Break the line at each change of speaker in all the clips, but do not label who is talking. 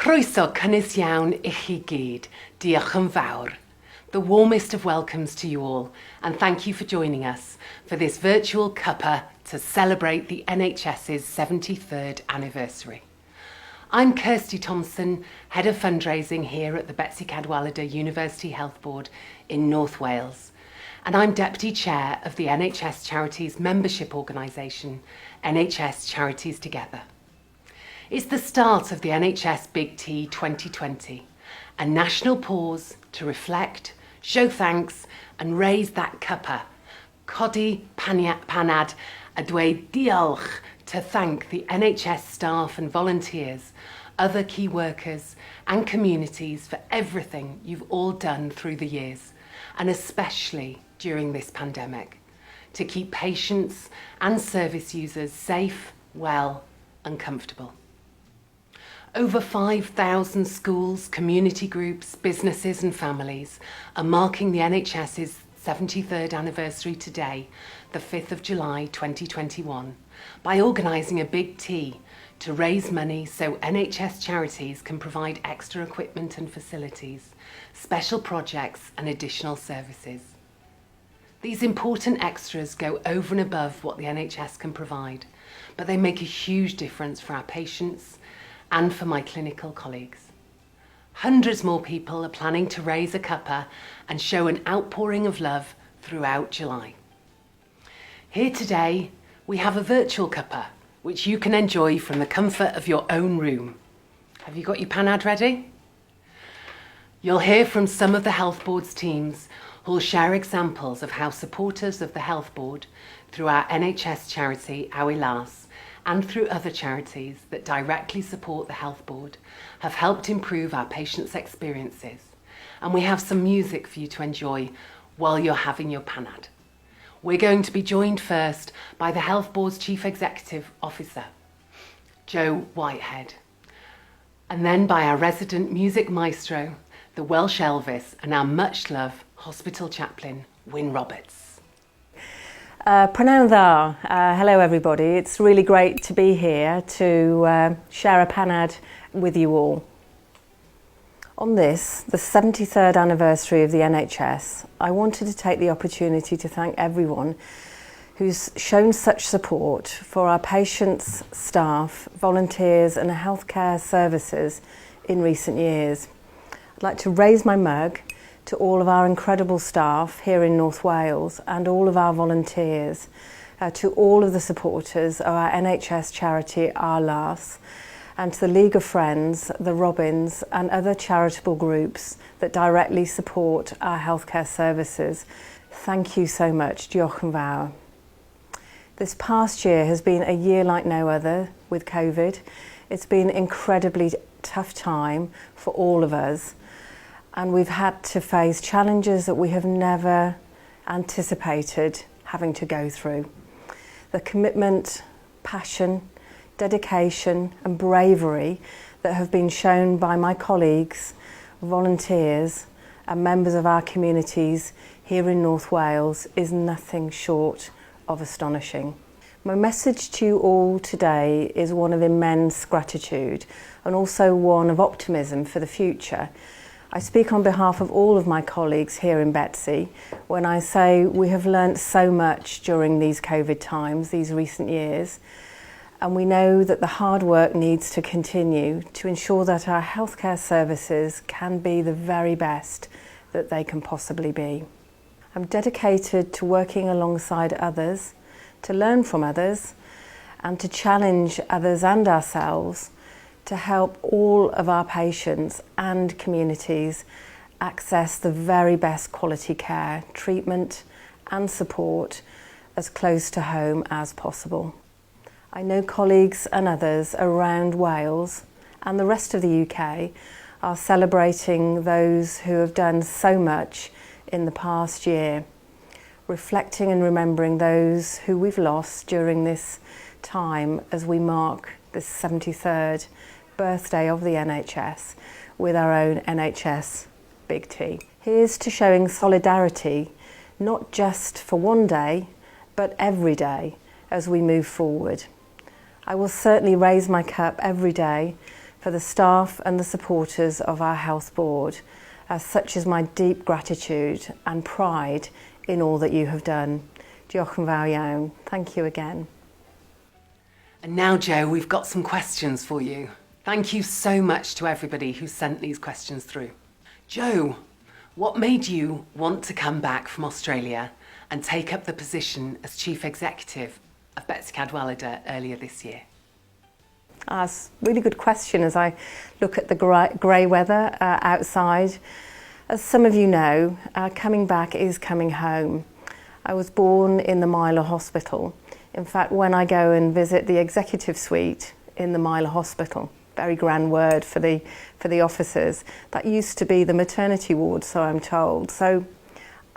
Croeso cynnes iawn I chi gyd. Diolch yn fawr. The warmest of welcomes to you all, and thank you for joining us for this Virtual Cuppa to celebrate the NHS's 73rd anniversary. I'm Kirsty Thompson, Head of Fundraising here at the Betsi Cadwaladr University Health Board in North Wales, and I'm Deputy Chair of the NHS Charities membership organisation, NHS Charities Together. It's the start of the NHS Big T 2020, a national pause to reflect, show thanks and raise that cuppa, codi paned diolch, to thank the NHS staff and volunteers, other key workers and communities for everything you've all done through the years, and especially during this pandemic, to keep patients and service users safe, well and comfortable. Over 5,000 schools, community groups, businesses and families are marking the NHS's 73rd anniversary today, the 5th of July 2021, by organising a big tea to raise money so NHS charities can provide extra equipment and facilities, special projects and additional services. These important extras go over and above what the NHS can provide, but they make a huge difference for our patients and for my clinical colleagues. Hundreds more people are planning to raise a cuppa and show an outpouring of love throughout July. Here today, we have a virtual cuppa, which you can enjoy from the comfort of your own room. Have you got your panad ready? You'll hear from some of the Health Board's teams who'll share examples of how supporters of the Health Board, through our NHS charity Awyr, and through other charities that directly support the Health Board, have helped improve our patients' experiences. And we have some music for you to enjoy while you're having your panad. We're going to be joined first by the Health Board's Chief Executive Officer, Jo Whitehead, and then by our resident music maestro, the Welsh Elvis, and our much-loved hospital chaplain, Wyn Roberts.
Paned Rhithiol. Hello everybody, it's really great to be here to share a panad with you all. On this, the 73rd anniversary of the NHS, I wanted to take the opportunity to thank everyone who's shown such support for our patients, staff, volunteers and healthcare services in recent years. I'd like to raise my mug to all of our incredible staff here in North Wales and all of our volunteers, to all of the supporters of our NHS charity Awyr, and to the League of Friends, the Robins and other charitable groups that directly support our healthcare services. Thank you so much. Diolch yn fawr. This past year has been a year like no other with COVID. It's been an incredibly tough time for all of us. And we've had to face challenges that we have never anticipated having to go through. The commitment, passion, dedication and bravery that have been shown by my colleagues, volunteers and members of our communities here in North Wales is nothing short of astonishing. My message to you all today is one of immense gratitude and also one of optimism for the future. I speak on behalf of all of my colleagues here in Betsi when I say we have learnt so much during these COVID times, these recent years, and we know that the hard work needs to continue to ensure that our healthcare services can be the very best that they can possibly be. I'm dedicated to working alongside others, to learn from others, and to challenge others and ourselves to help all of our patients and communities access the very best quality care, treatment and support as close to home as possible. I know colleagues and others around Wales and the rest of the UK are celebrating those who have done so much in the past year, reflecting and remembering those who we've lost during this time as we mark the 73rd birthday of the NHS with our own NHS Big T. Here's to showing solidarity, not just for one day, but every day as we move forward. I will certainly raise my cup every day for the staff and the supporters of our health board. Such is my deep gratitude and pride in all that you have done. Diolch yn fawr iawn. Thank you again.
And now, Jo, we've got some questions for you. Thank you so much to everybody who sent these questions through. Jo, what made you want to come back from Australia and take up the position as Chief Executive of Betsi Cadwaladr earlier this year?
That's a really good question as I look at the grey weather outside. As some of you know, coming back is coming home. I was born in the Myler Hospital. In fact, when I go and visit the executive suite in the Myler Hospital, very grand word for the officers, that used to be the maternity ward, so I'm told. So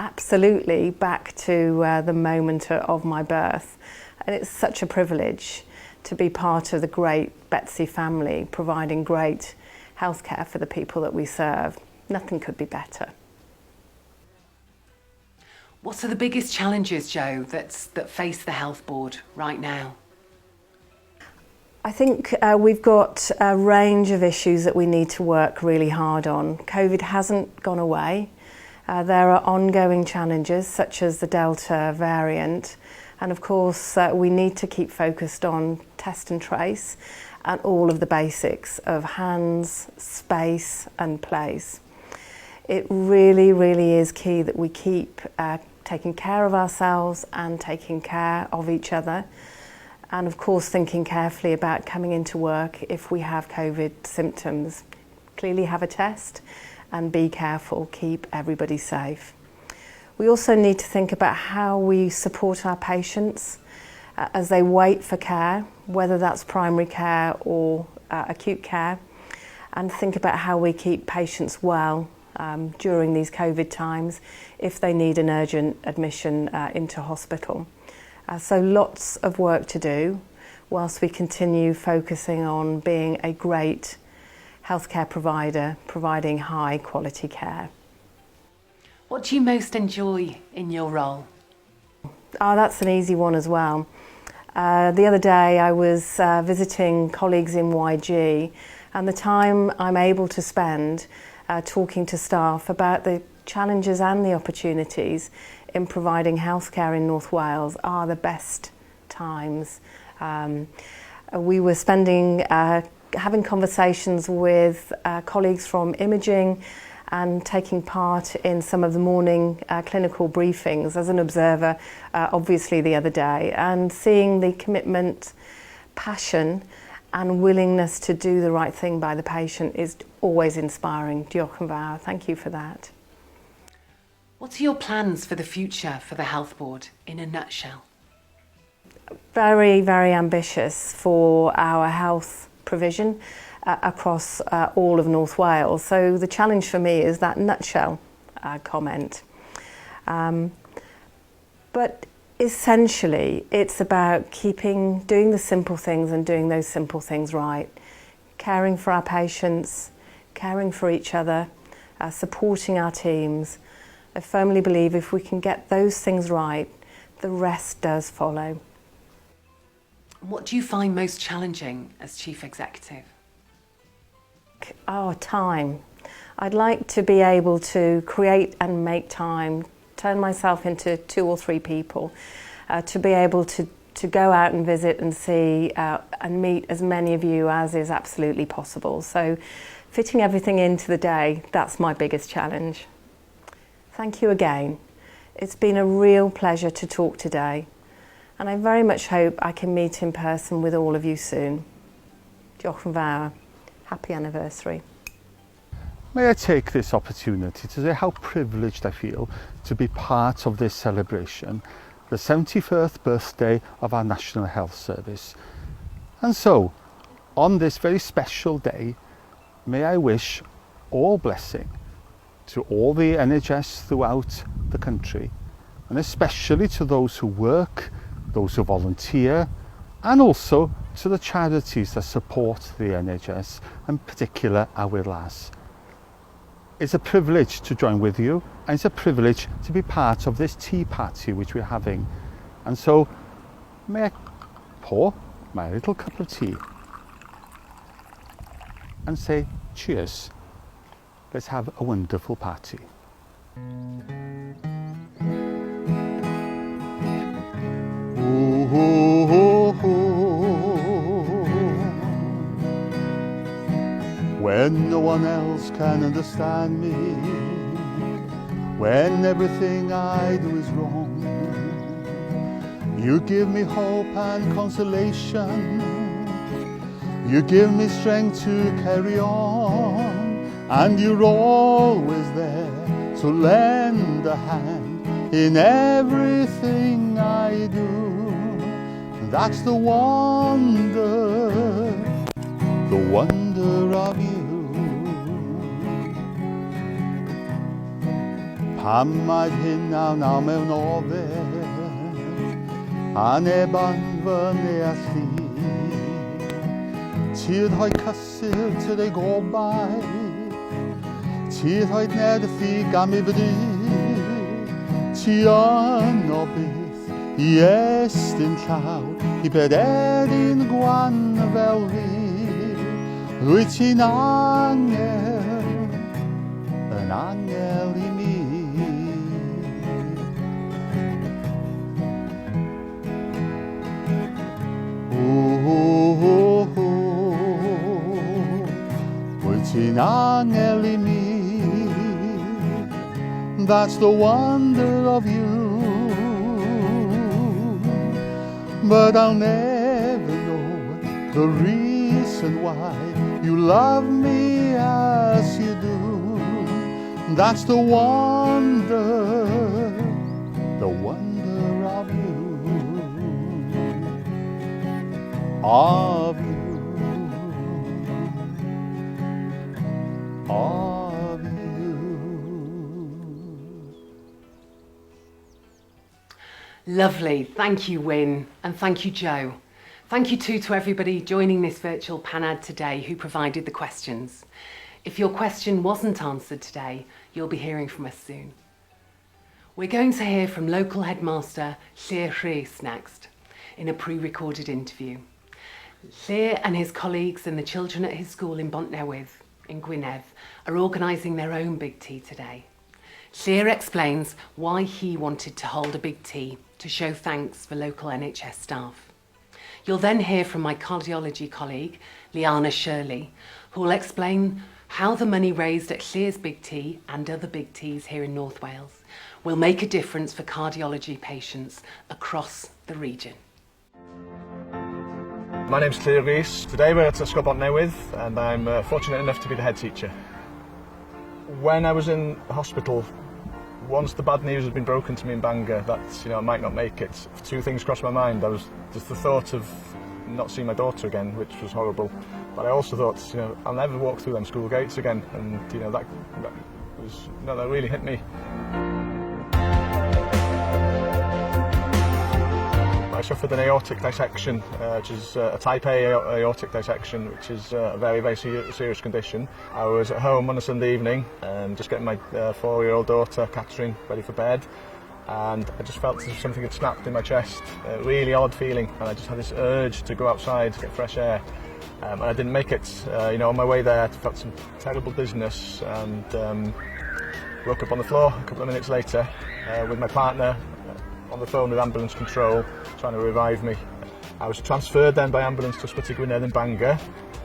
absolutely back to the moment of my birth. And it's such a privilege to be part of the great Betsi family, providing great healthcare for the people that we serve. Nothing could be better.
What are the biggest challenges, Jo, that face the health board right now?
I think we've got a range of issues that we need to work really hard on. COVID hasn't gone away. There are ongoing challenges such as the Delta variant. And of course, we need to keep focused on test and trace and all of the basics of hands, space and place. It really, really is key that we keep taking care of ourselves and taking care of each other. And of course, thinking carefully about coming into work if we have COVID symptoms. Clearly have a test and be careful, keep everybody safe. We also need to think about how we support our patients as they wait for care, whether that's primary care or acute care, and think about how we keep patients well during these COVID times if they need an urgent admission into hospital. So lots of work to do whilst we continue focusing on being a great healthcare provider, providing high quality care.
What do you most enjoy in your role?
Oh, that's an easy one as well. The other day I was visiting colleagues in YG, and the time I'm able to spend talking to staff about the challenges and the opportunities in providing healthcare in North Wales are the best times. We were spending, having conversations with colleagues from imaging and taking part in some of the morning clinical briefings as an observer, obviously the other day, and seeing the commitment, passion and willingness to do the right thing by the patient is always inspiring. Diolch yn fawr. Thank you for that.
What are your plans for the future for the health board in a nutshell?
Very, very ambitious for our health provision across all of North Wales. So the challenge for me is that nutshell comment. But essentially, it's about doing the simple things and doing those simple things right. Caring for our patients, caring for each other, supporting our teams. I firmly believe if we can get those things right, the rest does follow.
What do you find most challenging as Chief Executive?
Oh, time. I'd like to be able to create and make time, turn myself into 2 or 3 people, to be able to go out and visit and see and meet as many of you as is absolutely possible. So fitting everything into the day, that's my biggest challenge. Thank you again. It's been a real pleasure to talk today, and I very much hope I can meet in person with all of you soon. Diolch yn fawr. Happy anniversary.
May I take this opportunity to say how privileged I feel to be part of this celebration, the 71st birthday of our National Health Service. And so, on this very special day, may I wish all blessing to all the NHS throughout the country, and especially to those who work, those who volunteer, and also to the charities that support the NHS, in particular Awyr. It's a privilege to join with you, and it's a privilege to be part of this tea party which we're having. And so, may I pour my little cup of tea. and say cheers. Let's have a wonderful party. Ooh, ooh, ooh, ooh. When no one else can understand me, when everything I do is wrong, you give me hope and consolation. You give me strength to carry on, and you're always there to lend a hand in everything I do. That's the wonder of you. Pam mae hyn naw mewn ofer, a neb anfon neu allu. Ti'n rhoi cysur to ei gobau, ti'n rhoi nerthu gam I fry. Ti yno byth I estyn llaw, I bederyn gwan fel fi. Rwy ti'n angel, yn angel I mi. Ti'n angel I mi. That's the wonder of you. But I'll never know the reason why you love me as you do. That's the wonder of you. Of you. Of you.
Lovely. Thank you, Wyn, and thank you, Jo. Thank you too to everybody joining this virtual Paned today who provided the questions. If your question wasn't answered today, you'll be hearing from us soon. We're going to hear from local headmaster Cewch Rhys next in a pre-recorded interview. Cewch and his colleagues and the children at his school in Bontnewydd in Gwynedd are organising their own big tea today. Cewch explains why he wanted to hold a big tea to show thanks for local NHS staff. You'll then hear from my cardiology colleague, Liana Shirley, who will explain how the money raised at Cewch's Big Tea and other big teas here in North Wales will make a difference for cardiology patients across the region.
My name's Cewch Rhys. Today we're at Ysgol Bontnewydd and I'm fortunate enough to be the head teacher. When I was in hospital, once the bad news had been broken to me in Bangor that I might not make it, two things crossed my mind. I was just the thought of not seeing my daughter again, which was horrible, but I also thought I'll never walk through them school gates again, and that really hit me. I suffered an aortic dissection, which is a type A aortic dissection, which is a very, very serious condition. I was at home on a Sunday evening, just getting my 4-year-old daughter, Catherine, ready for bed, and I just felt as if something had snapped in my chest. A really odd feeling, and I just had this urge to go outside to get fresh air. And I didn't make it. On my way there, I felt some terrible dizziness and woke up on the floor a couple of minutes later with my partner on the phone with ambulance control, trying to revive me. I was transferred then by ambulance to Ysbyty Gwynedd in Bangor,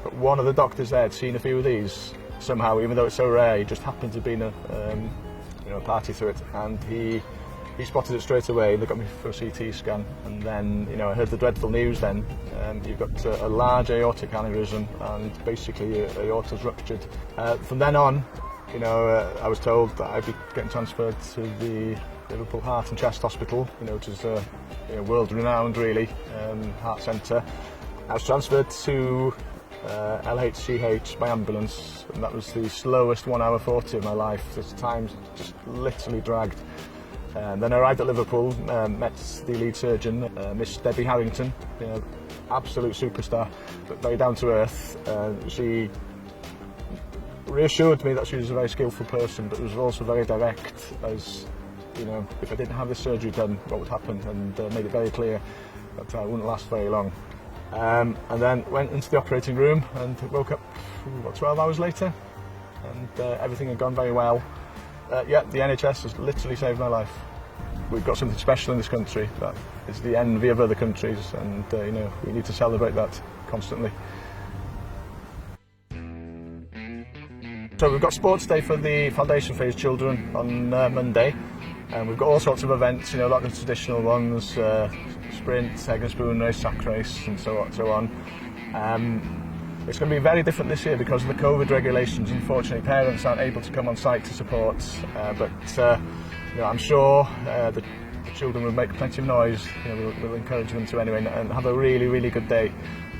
but one of the doctors there had seen a few of these somehow, even though it's so rare. He just happened to have been a party through it, and he spotted it straight away. They got me for a CT scan, and then I heard the dreadful news. Then you've got a large aortic aneurysm, and basically your aorta's ruptured. From then on, I was told that I'd be getting transferred to the Liverpool Heart and Chest Hospital, which is world-renowned, really, heart centre. I was transferred to LHCH by ambulance, and that was the slowest 1 hour 40 of my life. The time just literally dragged. Then I arrived at Liverpool, met the lead surgeon, Miss Debbie Harrington, absolute superstar, but very down to earth. She reassured me that she was a very skillful person, but was also very direct, as if I didn't have this surgery done, what would happen, and made it very clear that I wouldn't last very long. And then went into the operating room and woke up about 12 hours later, and everything had gone very well. Yeah, the NHS has literally saved my life. We've got something special in this country that is the envy of other countries, and you know, we need to celebrate that constantly. So we've got sports day for the foundation for his children on Monday, and we've got all sorts of events, you know, like the traditional ones, sprint, egg and spoon race, sack race, and so on. It's going to be very different this year because of the COVID regulations. Unfortunately, parents aren't able to come on site to support, but you know, I'm sure the children will make plenty of noise. You know, we'll encourage them to anyway, and have a really, really good day.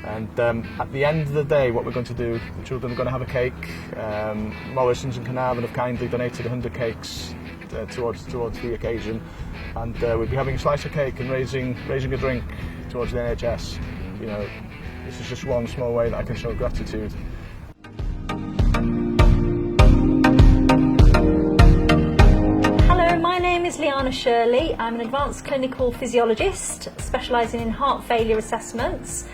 And at the end of the day, what we're going to do, the children are going to have a cake. Morrison's and Carnarvon have kindly donated 100 cakes towards the occasion, and we'll be having a slice of cake and raising a drink towards the NHS. You know, this is just one small way that I can show gratitude.
Hello, my name is Liana Shirley. I'm an advanced clinical physiologist specialising in heart failure assessments.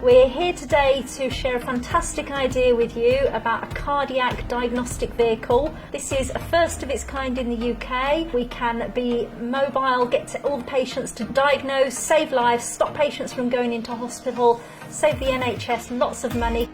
We're here today to share a fantastic idea with you about a cardiac diagnostic vehicle. This is a first of its kind in the UK. We can be mobile, get to all the patients to diagnose, save lives, stop patients from going into hospital, save the NHS lots of money.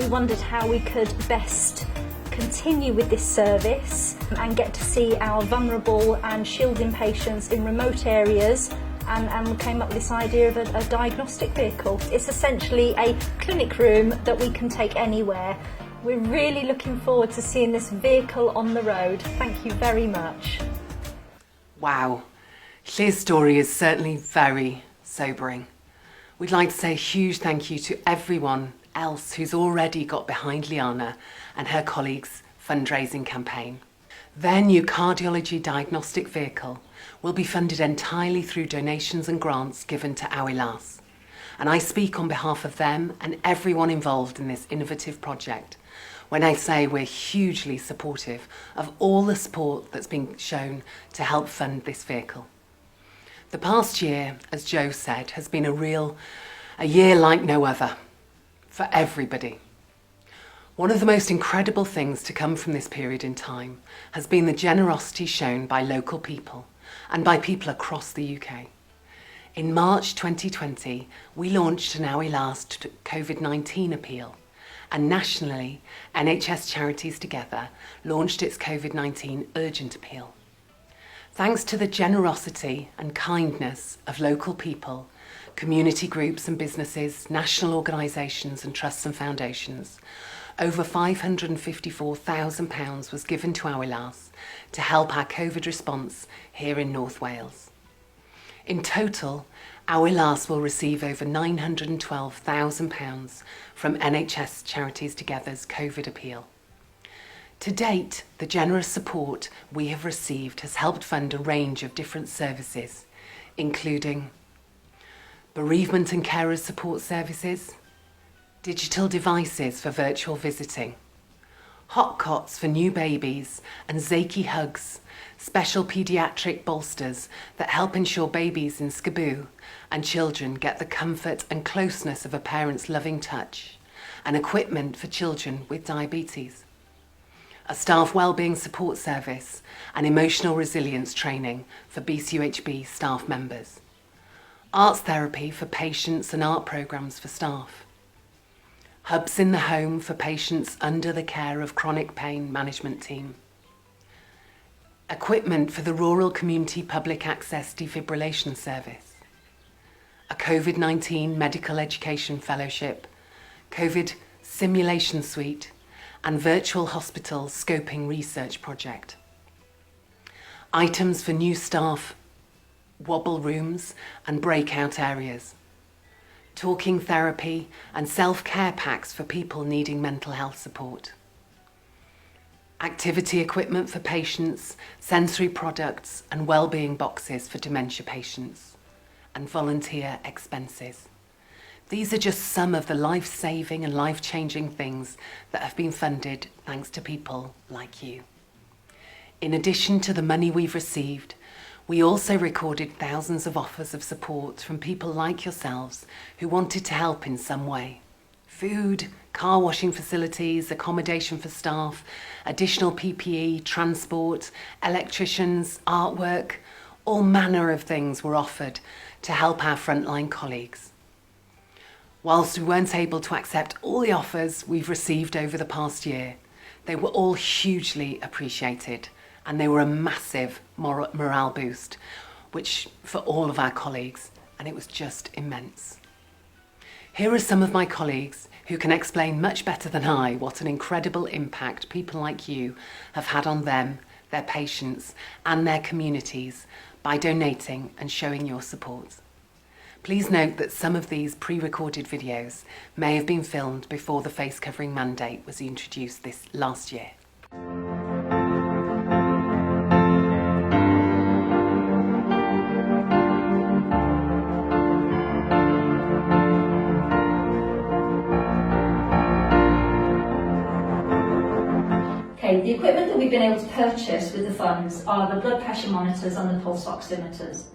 We wondered how we could best continue with this service and get to see our vulnerable and shielding patients in remote areas, and we came up with this idea of a diagnostic vehicle. It's essentially a clinic room that we can take anywhere. We're really looking forward to seeing this vehicle on the road. Thank you very much.
Wow, Llyr's story is certainly very sobering. We'd like to say a huge thank you to everyone else who's already got behind Liana and her colleagues' fundraising campaign. Their new cardiology diagnostic vehicle will be funded entirely through donations and grants given to Awyr. And I speak on behalf of them and everyone involved in this innovative project when I say we're hugely supportive of all the support that's been shown to help fund this vehicle. The past year, as Jo said, has been a year like no other for everybody. One of the most incredible things to come from this period in time has been the generosity shown by local people and by people across the UK. In March 2020, we launched an Awyr COVID-19 appeal, and nationally, NHS Charities Together launched its COVID-19 urgent appeal. Thanks to the generosity and kindness of local people, community groups and businesses, national organisations and trusts and foundations, over £554,000 was given to Awyr to help our COVID response here in North Wales. In total, Awyr will receive over £912,000 from NHS Charities Together's COVID appeal. To date, the generous support we have received has helped fund a range of different services, including bereavement and carers support services, digital devices for virtual visiting, hot cots for new babies and Zaki hugs, special paediatric bolsters that help ensure babies in Skaboo and children get the comfort and closeness of a parent's loving touch, and equipment for children with diabetes, a staff wellbeing support service and emotional resilience training for BCUHB staff members, arts therapy for patients and art programmes for staff, hubs in the home for patients under the care of chronic pain management team, equipment for the Rural Community Public Access Defibrillation Service, a COVID-19 Medical Education Fellowship, COVID Simulation Suite, and Virtual Hospital Scoping Research Project. Items for new staff, wobble rooms and breakout areas, talking therapy and self-care packs for people needing mental health support, activity equipment for patients, sensory products and wellbeing boxes for dementia patients, and volunteer expenses. These are just some of the life-saving and life-changing things that have been funded thanks to people like you. In addition to the money we've received, We also recorded thousands of offers of support from people like yourselves who wanted to help in some way. Food, car washing facilities, accommodation for staff, additional PPE, transport, electricians, artwork, all manner of things were offered to help our frontline colleagues. Whilst we weren't able to accept all the offers we've received over the past year, they were all hugely appreciated and they were a massive morale boost, which for all of our colleagues, and it was just immense. Here are some of my colleagues who can explain much better than I what an incredible impact people like you have had on them, their patients and their communities by donating and showing your support. Please note that some of these pre-recorded videos may have been filmed before the face covering mandate was introduced this last year.
Okay, the equipment that we've been able to purchase with the funds are the blood pressure monitors and the pulse oximeters.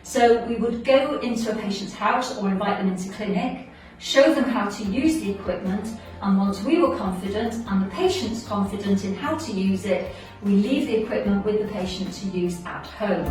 So we would go into a patient's house or invite them into clinic, show them how to use the equipment, and once we were confident and the patient's confident in how to use it, we leave the equipment with the patient to use at home.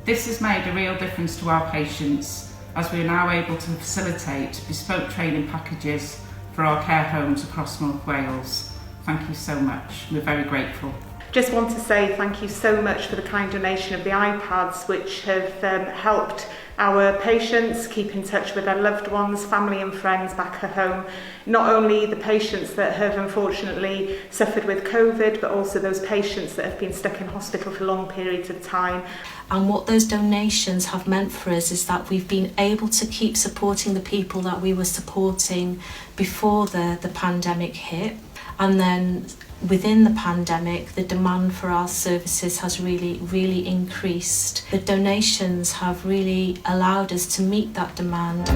This has made a real difference to our patients as we are now able to facilitate bespoke training packages for our care homes across North Wales. Thank you so much, we're very grateful.
Just want to say thank you so much for the kind donation of the iPads, which have helped our patients keep in touch with their loved ones, family and friends back at home. Not only the patients that have unfortunately suffered with COVID, but also those patients that have been stuck in hospital for long periods of time.
And what those donations have meant for us is that we've been able to keep supporting the people that we were supporting before the pandemic hit. And then within the pandemic, the demand for our services has really increased. The donations have really allowed us to meet that demand.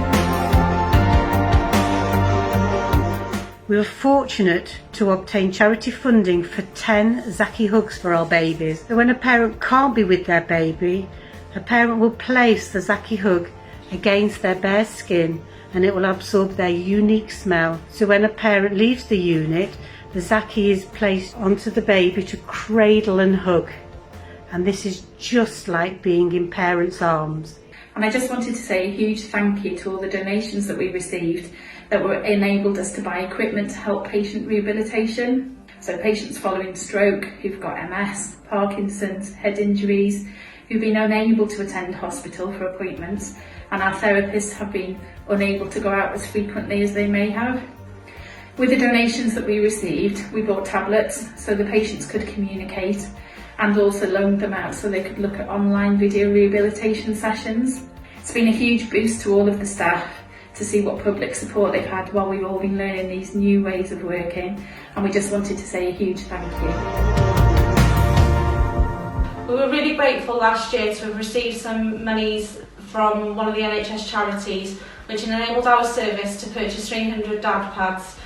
We were fortunate to obtain charity funding for 10 Zaki hugs for our babies. So when a parent can't be with their baby, a parent will place the Zaki hug against their bare skin and it will absorb their unique smell. So when a parent leaves the unit, the Zaki is placed onto the baby to cradle and hug. And this is just like being in parents' arms.
And I just wanted to say a huge thank you to all the donations that we received that were enabled us to buy equipment to help patient rehabilitation. So patients following stroke, who've got MS, Parkinson's, head injuries, who've been unable to attend hospital for appointments, and our therapists have been unable to go out as frequently as they may have. With the donations that we received, we bought tablets so the patients could communicate and also loaned them out so they could look at online video rehabilitation sessions. It's been a huge boost to all of the staff to see what public support they've had while we've all been learning these new ways of working, and we just wanted to say a huge thank you.
We were really grateful last year to have received some monies from one of the NHS charities which enabled our service to purchase 300 dad pads.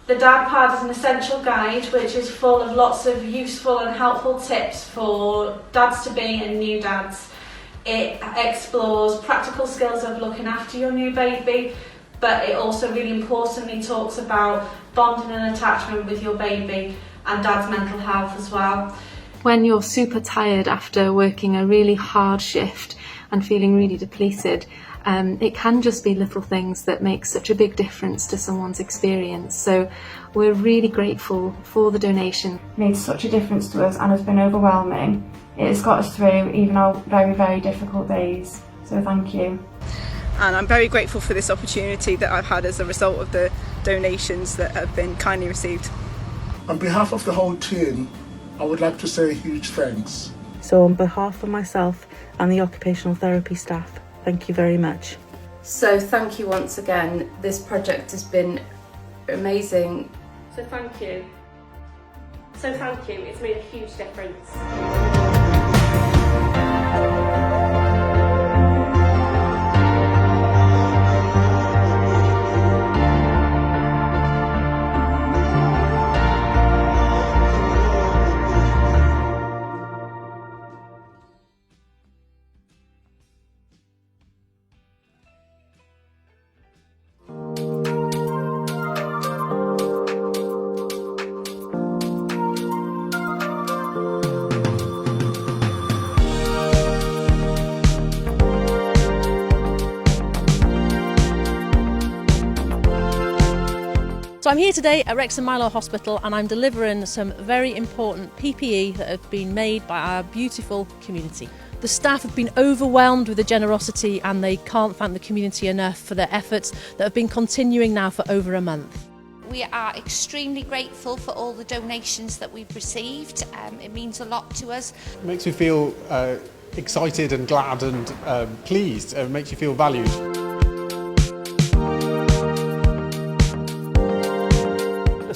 The dad pad is an essential guide which is full of lots of useful and helpful tips for dads to be and new dads. It explores practical skills of looking after your new baby, but it also really importantly talks about bonding and attachment with your baby and dad's mental health as well.
When you're super tired after working a really hard shift and feeling really depleted, it can just be little things that make such a big difference to someone's experience. So we're really grateful for the donation.
It made such a difference to us and has been overwhelming. It has got us through even our very difficult days. So thank you.
And I'm very grateful for this opportunity that I've had as a result of the donations that have been kindly received.
On behalf of the whole team, I would like to say a huge thanks.
So on behalf of myself and the occupational therapy staff, thank you very much.
So thank you once again. This project has been amazing.
So thank you. It's made a huge difference.
So I'm here today at Wrexham Milo Hospital and I'm delivering some very important PPE that have been made by our beautiful community. The staff have been overwhelmed with the generosity and they can't thank the community enough for their efforts that have been continuing now for over a month.
We are extremely grateful for all the donations that we've received. It means a lot to us.
It makes me feel excited and glad and pleased. It makes you feel valued.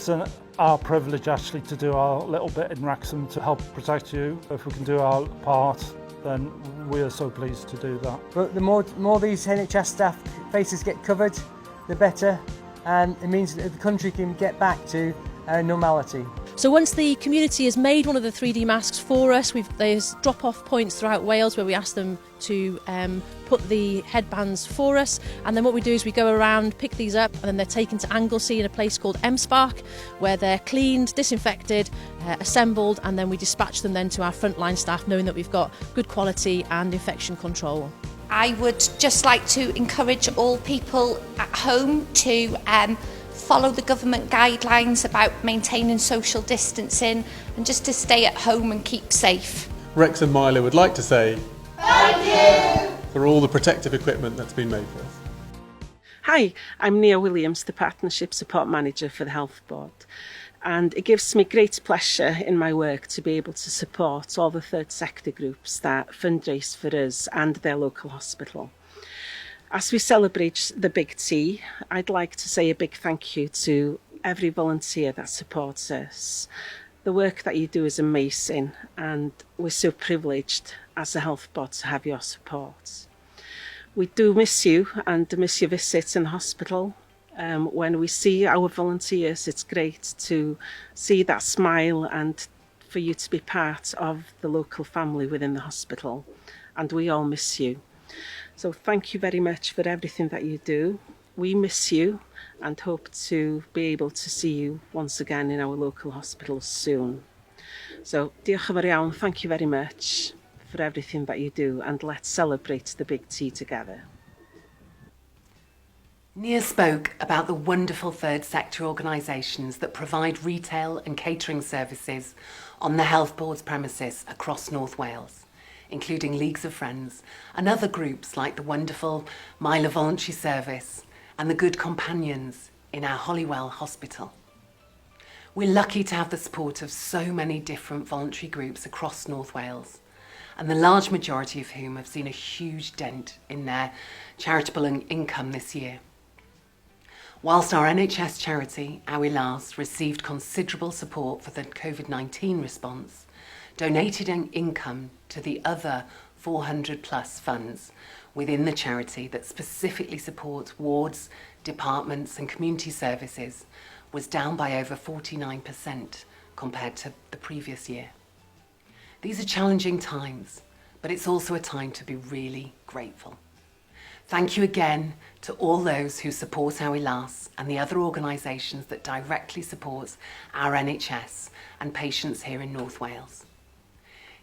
It's our privilege actually to do our little bit in Wrexham to help protect you. If we can do our part, then we are so pleased to do that.
But the more these NHS staff faces get covered, the better, and it means that the country can get back to normality.
So once the community has made one of the 3D masks for us, there's drop-off points throughout Wales where we ask them to put the headbands for us, and then what we do is we go around, pick these up, and then they're taken to Anglesey in a place called M-Spark, where they're cleaned, disinfected, assembled, and then we dispatch them then to our frontline staff, knowing that we've got good quality and infection control.
I would just like to encourage all people at home to follow the government guidelines about maintaining social distancing and just to stay at home and keep safe.
Wrexham Milo would like to say thank you for all the protective equipment that's been made for us.
Hi, I'm Nia Williams, the Partnership Support Manager for the Health Board, and it gives me great pleasure in my work to be able to support all the third sector groups that fundraise for us and their local hospital. As we celebrate the Big T, I'd like to say a big thank you to every volunteer that supports us. The work that you do is amazing and we're so privileged as a health board to have your support. We do miss you and miss your visits in the hospital. When we see our volunteers, it's great to see that smile and for you to be part of the local family within the hospital, and we all miss you. So thank you very much for everything that you do. We miss you and hope to be able to see you once again in our local hospitals soon. So diolch yn fawr iawn, thank you very much for everything that you do, and let's celebrate the Big T together.
Nia spoke about the wonderful third sector organisations that provide retail and catering services on the Health Board's premises across North Wales, including Leagues of Friends and other groups like the wonderful Milo Voluntary Service and the Good Companions in our Holywell Hospital. We're lucky to have the support of so many different voluntary groups across North Wales, and the large majority of whom have seen a huge dent in their charitable income this year. Whilst our NHS charity, Awyr, received considerable support for the COVID-19 response, donated income to the other 400 plus funds within the charity that specifically supports wards, departments and community services was down by over 49% compared to the previous year. These are challenging times, but it's also a time to be really grateful. Thank you again to all those who support Awyr and the other organisations that directly support our NHS and patients here in North Wales.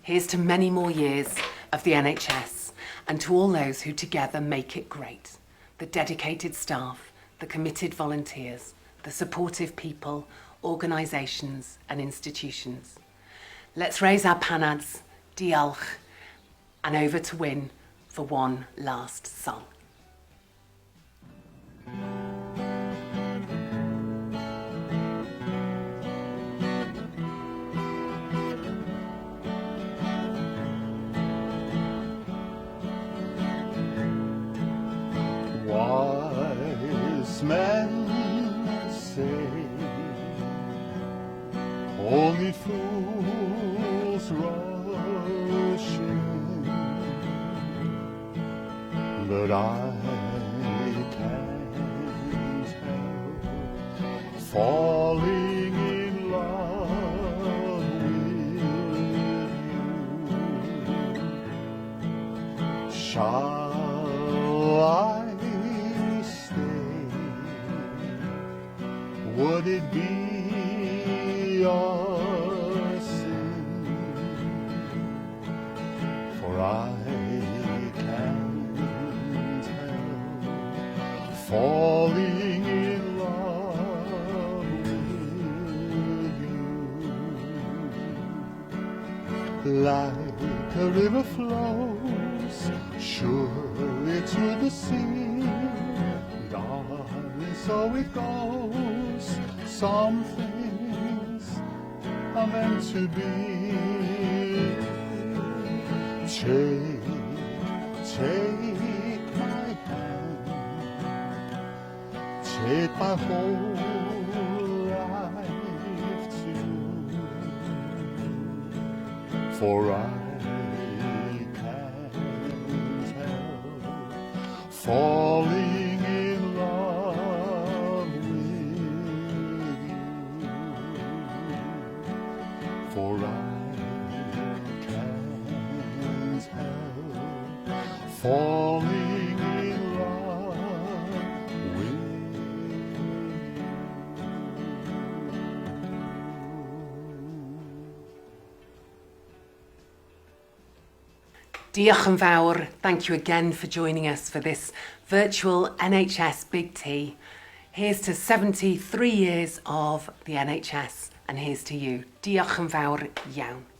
Here's to many more years of the NHS and to all those who together make it great. The dedicated staff, the committed volunteers, the supportive people, organisations and institutions. Let's raise our panads, diolch, and over to Wyn for one last song.
Wise men say only fools rush in, but I can't help falling in love with you. Shall I stay? Would it be a sin? For I can't help falling in love like a river flows surely to the sea. Darling, so it goes. Some things are meant to be. Take my hand, take my whole life too, for I can't help falling in love with you, for I can't help falling in love with you.
Diolch yn fawr. Thank you again for joining us for this virtual NHS Big T. Here's to 73 years of the NHS, and here's to you. Diolch yn fawr iawn.